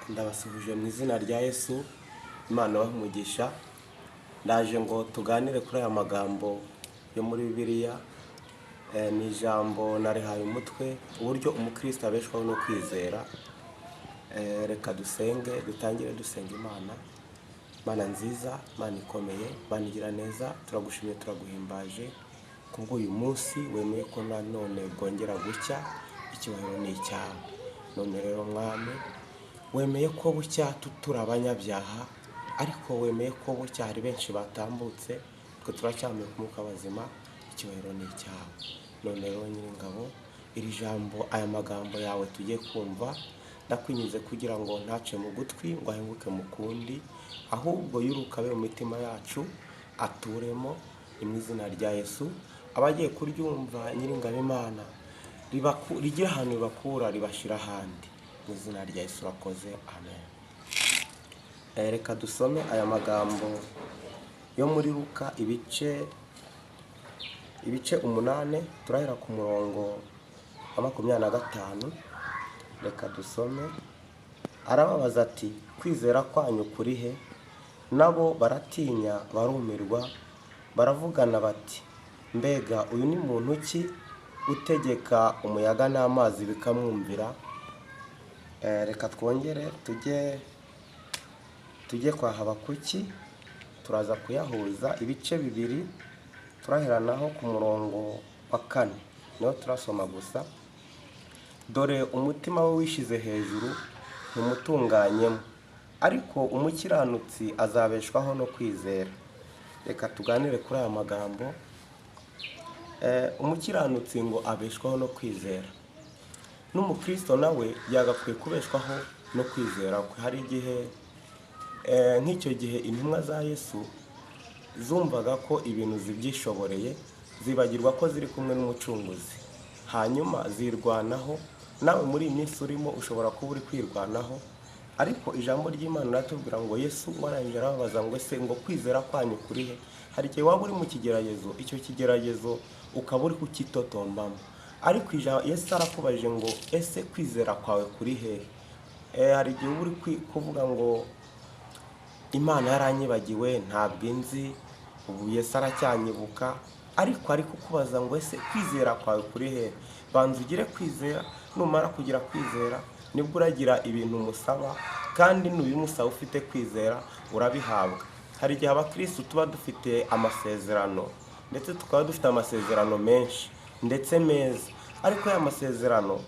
Ndabasuhuje mu izina rya Yesu, Imana umugisha. Ndaje ngo tuganire kuri aya magambo yo muri Bibiliya. Ni ijambo narihaye umutwe uburyo umukristo abeshwaho no kwizera. Reka dusenge, dutangire dusenga Imana. Mana nziza, Mana ikomeye, Mana igira neza, turagushimiye turaguhimbaje kubw'uyu munsi wemeye ko nanone bwongera gucya, icyubahiro ni icyawe. None rero Mwami, wemeye ko bucya turi abanyabyaha, ariko wemeye ko bucya hari benshi batambutse, twe turacyamye ku mwuka w'abazima, icyubahiro ni icyawe. None rero Nyiringabo, iri jambo, aya magambo yawe tugiye kumva, ndakwinjize kugira ngo ntace mu gutwi ngo ahenguke mu kundi, ahubwo yurukabe mu mitima yacu, aturemo mu izina rya Yesu. Abagiye kuryumva Nyiringabo Imana rigira ahantu ribakura ribashira ahandi, mu izina rya Yesu urakoze, amen. Reka dusome aya magambo yo muri Luka ibice 8, turahera ku murongo wa 25. Reka dusome. Arababaza ati, kwizera kwanyu kuri he? Nabo baratinya barumirwa, baravugana bati, mbega uyu ni muntu ki utegeka umuyaga n'amazi bikamwumvira? Reka twongere tujye kwa Habakuki, turaza kuyahuza ibice 2, turaheranaho ku murongo wa 4, niho turasoma gusa. Dore umutima we wishize hejuru ntumutunganyemo, ariko umukiranutsi azabeshwaho no kwizera. Reka tuganire kuri aya magambo. Umukiranutsi ngo abeshwaho no kwizera, n'umukristo nawe yagakwiye kubeshwaho no kwizera. Hari igihe nk'icyo gihe intumwa za Yesu zumvaga ko ibintu zibyishoboreye, zibagirwa ko ziri kumwe n'umucunguzi, hanyuma zirwanaho. Nawe muri iyi minsi urimo ushobora kuba uri kwirwanaho, ariko ijambo ry'Imana riratubwira ngo Yesu warangije arababaza ngo ese ngo kwizera kwanyu kuri he? Hari igihe waba uri mu kigeragezo, icyo kigeragezo ukaba uri kukitotombamo, ariko Yesu arakubajije ngo ese kwizera kwawe kuri hehe? Hari igihe uba uri kuvuga ngo Imana yaranyibagiwe, ntabwo inzi, ubu Yesu aracyanyibuka, ariko ari kukubaza ngo ese kwizera kwawe kuri hehe? Banza ugire kwizera, numara kugira kwizera nibwo uragira ibintu umusaba, kandi nubimusaba ufite kwizera urabihabwa. Hari igihe abakristo tuba dufite amasezerano, ndetse tukaba dufite amasezerano menshi ndetse meza, ariko ya masezerano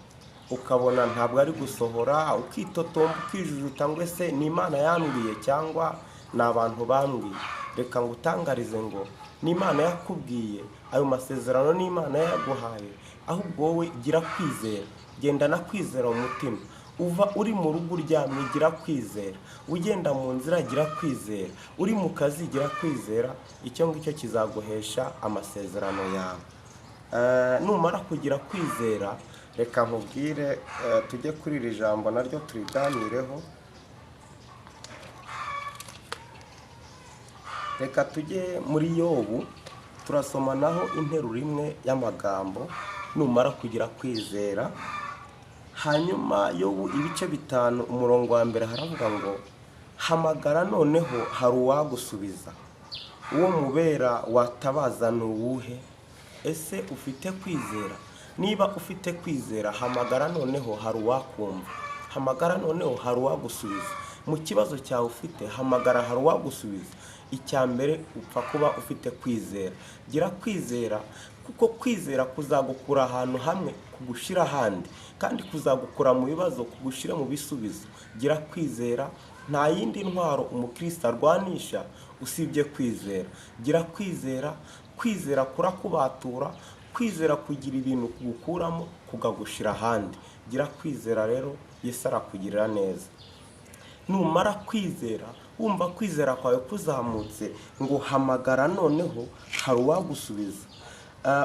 ukabona ntabwo ari gusohora, ukitotomba ukijujuta ngo ese ni Imana yambwiye cyangwa ni abantu bambwiye. Reka ngutangarize ngo ni Imana yakubwiye, ayo masezerano ni Imana yaguhaye, ahubwo wowe gira kwizera, gendana kwizera mu mutima. Uva uri mu rugo uryamye gira kwizera, ugenda mu nzira gira kwizera, uri mu kazi gira kwizera. Icyo ngicyo kizaguhesha amasezerano yawe. Numara kugira kwizera, reka nkubwire, tujye kuri iri jambo naryo turiganireho. Reka tujye muri Yobu, turasoma naho interuro imwe y'amagambo, numara kugira kwizera. Hanyuma Yobu ibice 5 umurongo wa 1 haravuga ngo, hamagara noneho hari uwagusubiza, uwo mubera watabaza ni uwuhe? Ese ufite kwizera? Niba ufite kwizera, hamagara noneho hari uwakumva, hamagara noneho hari uwagusubiza. Mu kibazo cyawe ufite, hamagara hari uwagusubiza. Icya mbere upfa kuba ufite kwizera. Gira kwizera, kuko kwizera kuzagukura ahantu hamwe kugushira ahandi, kandi kuzagukura mu bibazo kugushira mu bisubizo. Gira kwizera, nta yindi ntwaro umukristo arwanisha usibye kwizera. Gira kwizera, kwizera kurakubatura, kwizera kugira ibintu kugukuramo kugagushira ahandi. Gira kwizera rero, Yesu arakugirira neza. Numara kwizera, wumva kwizera kwawe kuzamutse, ngo hamagara noneho hari uwagusubiza,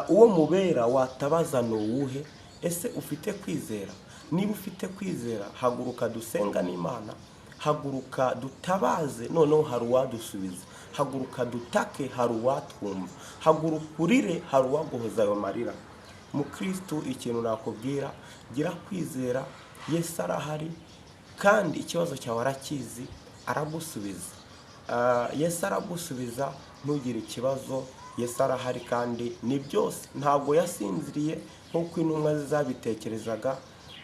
uwo mubera watabaza ni uwuhe? Ese ufite kwizera? Niba ufite kwizera, haguruka dusenga n'Imana, haguruka dutabaze noneho hari uwadusubiza, haguruka dutake hari uwatwumva, haguruka urire hari uwaguhoza ayo marira. Mu Kristo ikintu nakubwira, gira kwizera, Yesu arahari, kandi ikibazo cyawe arakizi, aragusubiza. Yesu aragusubiza, ntugire ikibazo. Yesu arahari kandi ni byose. Ntabwo yasinziriye nk'uko intumwa zabitekerezaga.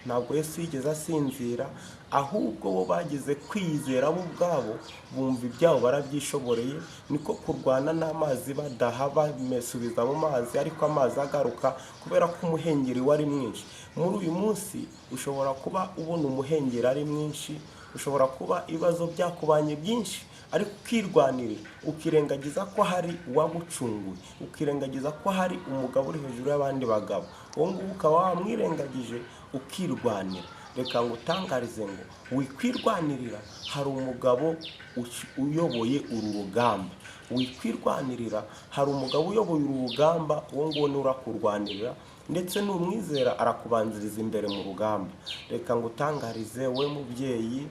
Ntabwo Yesu yigeze asinzira, ahubwo bo bagize kwizera bo ubwabo, bumva ibyabo barabyishoboreye. Niko kurwana n'amazi badaha, bamesubiza mu mazi ariko amazi agaruka, kubera ko umuhengeri wari mwinshi. Muri uyu munsi ushobora kuba ubona umuhengeri ari mwinshi, ushobora kuba ibibazo byakubanye byinshi, ariko ukirwanirira, ukirengagiza ko hari uwagucunguye, ukirengagiza ko hari umugabo uri hejuru y'abandi bagabo. Uwo nguwo ukaba wamwirengagije ukirwanira. Reka ngo utangarize ngo wikwirwanirira, hari umugabo uyoboye uru rugamba. Wikwirwanirira, hari umugabo uyoboye uru rugamba, uwo nguwo ni urakurwanirira, ndetse n'umwizera arakubanziriza imbere mu rugamba. Reka ngo utangarize wowe mubyeyi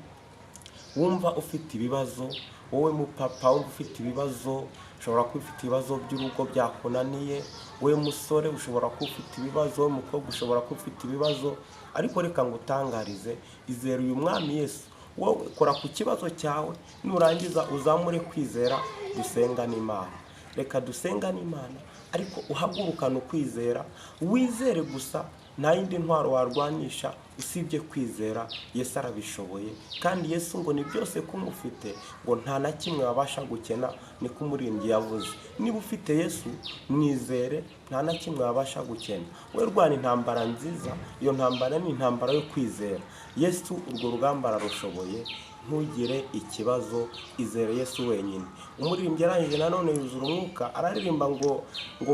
wumva ufite ibibazo, wowe mupapa wumva ufite ibibazo, ushobora kuba ufite ibibazo by'urugo byakunaniye, wowe musore ushobora kuba ufite ibibazo, wowe mukobwa ushobora kuba ufite ibibazo, ariko reka ngo utangarize, izere uyu mwami Yesu. Wowe kora ku kibazo cyawe, nurangiza uzamure kwizera, dusenga n'Imana. Reka dusenga n'Imana, ariko uhagurukana ukwizera, wizere gusa, nta yindi ntwaro warwanisha usibye kwizera. Yesu arabishoboye, kandi Yesu ngo ni byose kumufite, ngo nta na kimwe wabasha gukena, niko umuririmbyi yavuze. Niba ufite Yesu, mwizere, nta na kimwe wabasha gukena. We rwana intambara nziza, iyo ntambara ni intambara yo kwizera. Yesu urwo rugamba ararushoboye, ntugire ikibazo, izere Yesu wenyine. Umuririmbyi arangije nanone yuzura umwuka, araririmba ngo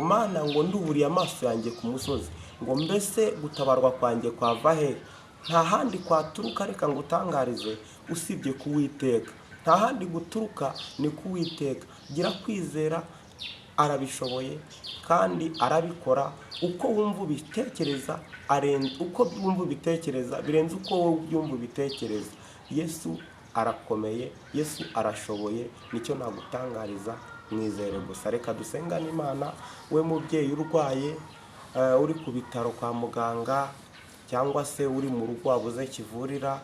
Mana, ngo nduburiye amaso yanjye ku musozi, ngo mbese gutabarwa kwanjye kwava he? Nta handi kwaturuka, reka ngo utangarize, usibye kuwiteka. Nta handi guturuka, ni kuwiteka. Gira kwizera, arabishoboye kandi arabikora. Uko wumva ubitekereza birenze uko wowe ubyumva ubitekereza. Yesu arakomeye, Yesu arashoboye, nicyo nagutangariza, mwizere gusa. Reka dusenga n'Imana. We mubyeyi urwaye, uri ku bitaro kwa muganga, cyangwa se uri mu rugo wabuze kivurira,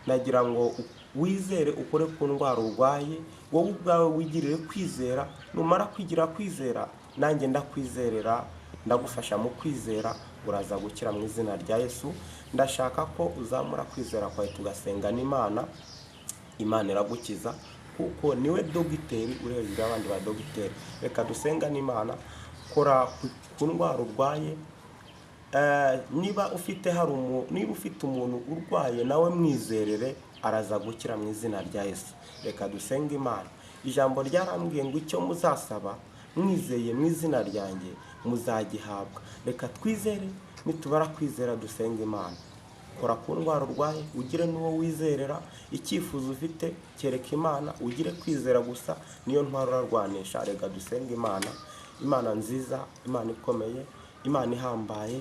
nagira ngo wizere, ukore ku ndwara urwaye, wowe ubwawe wigirire kwizera. Numara kwigira kwizera, nanjye ndakwizerera, ndagufasha mu kwizera, uraza gukira mu izina rya Yesu. Ndashaka ko uzamura kwizera kwawe, tugasenga n'Imana. Imana iragukiza, kuko niwe dogiteri uri hejuru y'abandi ba dogiteri. Reka dusenga n'Imana. Kora ku ndwara urwaye. Niba ufite umuntu urwaye, nawe mwizerere, araza gukira mu izina rya Yesu. Reka dusenga Imana. Ijambo ryarambwiye ngo icyo muzasaba mwizeye mu izina ryanjye muzagihabwa. Reka twizere, nitubara kwizera dusenga Imana. Kora ku ndwara urwaye, ugire n'uwo wizerera. Icyifuzo ufite kereka Imana, ugire kwizera gusa, niyo ntwaro urarwanisha. Reka dusenga Imana. Imana nziza, Imana ikomeye, Imana ihambaye,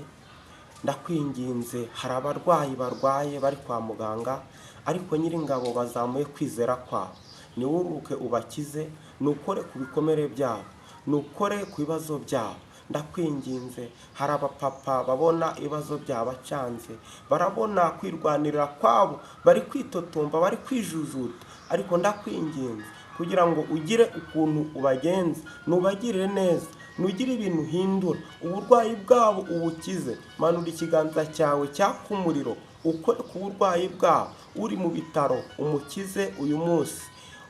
ndakwinginze, hari abarwayi barwaye bari kwa muganga, ariko Nyiringabo bazamuye kwizera kwabo. Niwuruke ubakize, nukore ku bikomere byabo, nukore ku bibazo byabo. Ndakwinginze, hari abapapa babona ibibazo byabacanze, barabona kwirwanirira kwabo, bari kwitotomba, bari kwijujuta, ariko ndakwinginze kugira ngo ugire ukuntu ubagenza, nubagirire neza, nugire ibintu uhindura, uburwayi bwabo ubukize. Manura ikiganza cyawe cyaka umuriro, ukore ku burwayi bwabo. Uri mu bitaro umukize uyu munsi,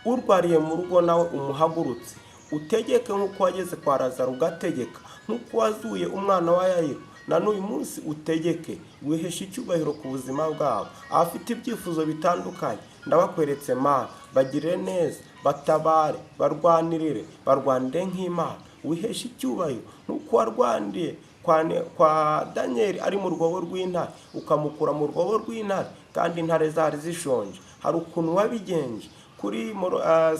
urwariye mu rugo nawe umuhagurutse, utegeke nk'uko wageze kwa Lazaro ugategeka, nk'uko wazuye umwana wa Yayiro, na n'uyu munsi utegeke. Wiheshe icyubahiro ku buzima bwabo. Abafite ibyifuzo bitandukanye, ndabakweretse Mana, bagirire neza, batabare, barwanire nk'Imana. Wiheshe icyubahiro nk'uko warwandiye kwa Daniel ari mu rwobo rw'intare, ukamukura mu rwobo rw'intare, kandi intare zari zishonje. Hari ukuntu wabigenje kuri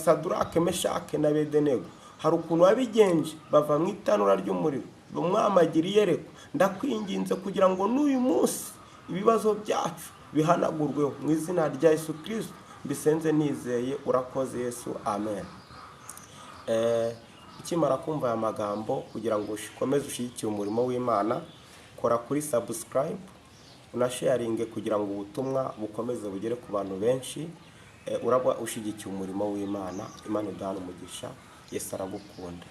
Sadurake, Meshake na Abedenego. Hari ukuntu wabigenje, bava mu itanura ry'umuriro, umwamagira iyerekwa. Ndakwinginze kugira ngo n'uyu munsi ibibazo byacu bihanagurweho mu izina rya Yesu Kristo. Mbisenze nizeye, urakoze Yesu, amen. Ukimara kumva aya magambo, kugira ngo ukomeze ushyigikire umurimo w'Imana, kora kuri subscribe, unasharinge kugira ngo ubutumwa bukomeze bugere ku bantu benshi. Uraba ushyigikiye umurimo w'Imana. Imana idahana umugisha. Yesu aragukunda.